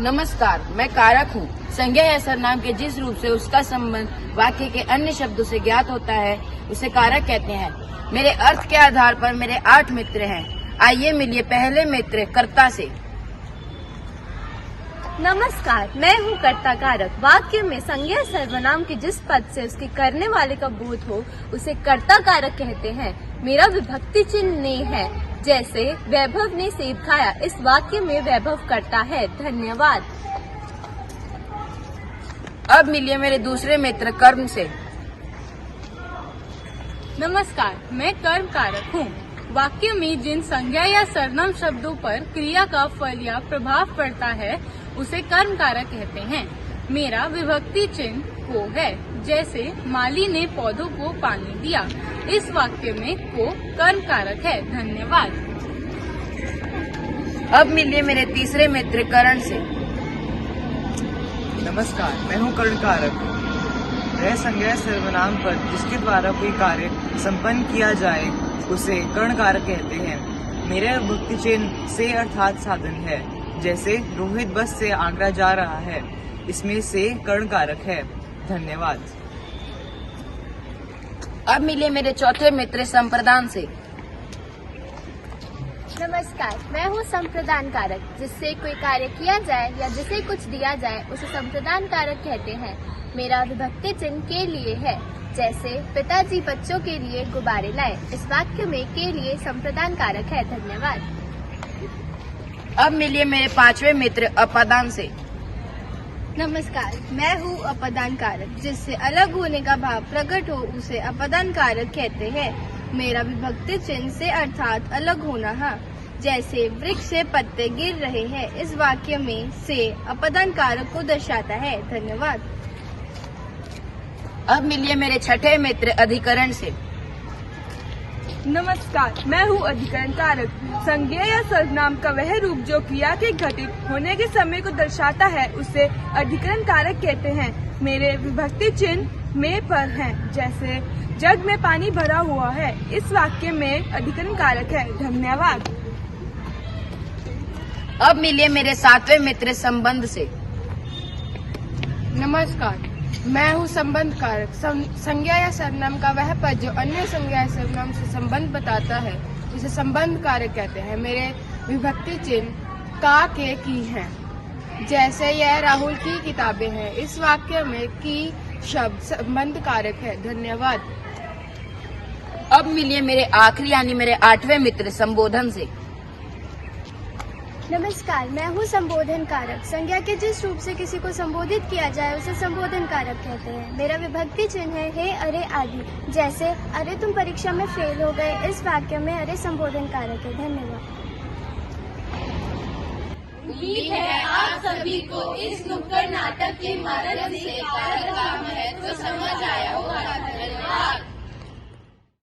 नमस्कार, मैं कारक हूँ। संज्ञा या सर्वनाम के जिस रूप से उसका संबंध वाक्य के अन्य शब्दों से ज्ञात होता है उसे कारक कहते हैं। मेरे अर्थ के आधार पर मेरे 8 मित्र हैं। आइए मिलिए पहले मित्र कर्ता से। नमस्कार, मैं हूँ कर्ता कारक। वाक्य में संज्ञा सर्वनाम के जिस पद से उसके करने वाले का बोध हो उसे कर्ता कारक कहते हैं। मेरा विभक्ति चिन्ह ने है, जैसे वैभव ने सेब खाया। इस वाक्य में वैभव कर्ता है। धन्यवाद। अब मिलिए मेरे दूसरे मित्र कर्म से। नमस्कार, मैं कर्म कारक हूँ। वाक्य में जिन संज्ञा या सर्वनाम शब्दों पर क्रिया का फल या प्रभाव पड़ता है उसे कर्म कारक कहते हैं। मेरा विभक्ति चिन्ह को है, जैसे माली ने पौधों को पानी दिया। इस वाक्य में को कर्म कारक है। धन्यवाद। अब मिलिए मेरे तीसरे मित्र करण से। नमस्कार, मैं हूँ कर्ण कारक। वह संज्ञा सर्वनाम पर जिसके द्वारा कोई कार्य संपन्न किया जाए उसे कर्ण कारक कहते हैं। मेरा विभक्ति चिन्ह से अर्थात साधन है, जैसे रोहित बस से आगरा जा रहा है। इसमें से कर्ण कारक है। धन्यवाद। अब मिलिए मेरे चौथे मित्र संप्रदान से। नमस्कार, मैं हूँ संप्रदान कारक। जिससे कोई कार्य किया जाए या जिसे कुछ दिया जाए उसे संप्रदान कारक कहते हैं। मेरा विभक्ति चिन्ह के लिए है, जैसे पिताजी बच्चों के लिए गुब्बारे लाए। इस वाक्य में के लिए संप्रदान कारक है। धन्यवाद। अब मिलिए मेरे पांचवे मित्र अपादान से। नमस्कार, मैं हूँ अपदान कारक। जिससे अलग होने का भाव प्रकट हो उसे अपदान कारक कहते हैं। मेरा विभक्ति चिन्ह से अर्थात अलग होना है, जैसे वृक्ष से पत्ते गिर रहे हैं। इस वाक्य में से अपदान कारक को दर्शाता है। धन्यवाद। अब मिलिए मेरे छठे मित्र अधिकरण से। नमस्कार, मैं हूँ अधिकरण कारक। संज्ञा या सर्वनाम का वह रूप जो क्रिया के घटित होने के समय को दर्शाता है उसे अधिकरण कारक कहते हैं। मेरे विभक्ति चिन्ह में पर हैं, जैसे जग में पानी भरा हुआ है। इस वाक्य में अधिकरण कारक है। धन्यवाद। अब मिलिए मेरे सातवें मित्र संबंध से। नमस्कार, मैं हूँ संबंध कारक। संज्ञा या सर्वनाम का वह पद जो अन्य संज्ञा या सर्वनाम से संबंध बताता है उसे संबंध कारक कहते हैं। मेरे विभक्ति चिन्ह का के की हैं, जैसे यह राहुल की किताबें हैं। इस वाक्य में की शब्द संबंध कारक है। धन्यवाद। अब मिलिए मेरे आखिरी यानी मेरे 8वें मित्र संबोधन से। नमस्कार, मैं हूँ संबोधन कारक। संज्ञा के जिस रूप से किसी को संबोधित किया जाए उसे संबोधन कारक कहते हैं। मेरा विभक्ति चिन्ह है हे, अरे आदि। जैसे अरे तुम परीक्षा में फेल हो गए। इस वाक्य में अरे संबोधन कारक है। धन्यवाद। उम्मीद है आप सभी को इस नुक्कड़ नाटक के मदद से कारक का महत्व समझ आया होगा। धन्यवाद।